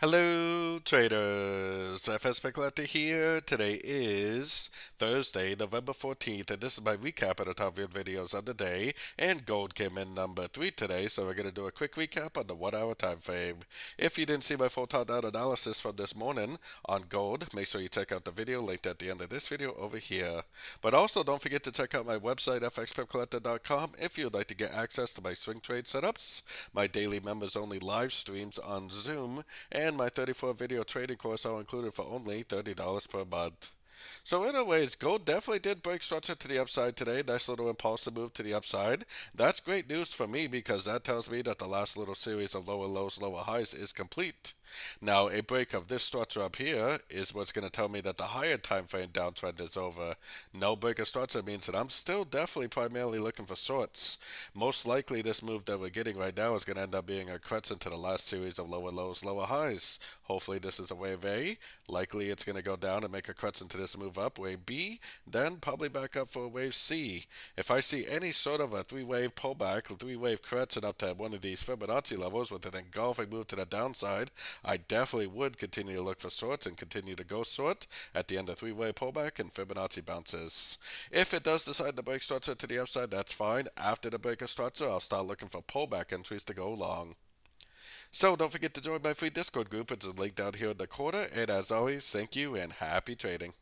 Hello, traders. FX Pip Collector here. Today is Thursday, November 14th, and this is my recap of the top videos of the day. And gold came in number 3 today, so we're going to do a quick recap on the 1 hour time frame. If you didn't see my full top-down analysis from this morning on gold, make sure you check out the video linked at the end of this video over here. But also, don't forget to check out my website, fxpipcollector.com, if you'd like to get access to my swing trade setups, my daily members-only live streams on Zoom, and my 34 video trading course all included for only $30 per month. So anyways, gold definitely did break structure to the upside today. Nice little impulsive move to the upside. That's great news for me because that tells me that the last little series of lower lows, lower highs is complete. Now, a break of this structure up here is what's going to tell me that the higher time frame downtrend is over. No break of structure means that I'm still definitely primarily looking for shorts. Most likely this move that we're getting right now is going to end up being a correction to the last series of lower lows, lower highs. Hopefully this is a wave A. Likely it's going to go down and make a correction to this move up, wave B, then probably back up for a wave C. If I see any sort of a three-wave pullback, three-wave correction up to one of these Fibonacci levels with an engulfing move to the downside, I definitely would continue to look for shorts and continue to go short at the end of three-wave pullback and Fibonacci bounces. If it does decide to break structure to the upside, that's fine. After the break of structure, I'll start looking for pullback entries to go long. So don't forget to join my free Discord group. It's linked down here in the corner. And as always, thank you and happy trading.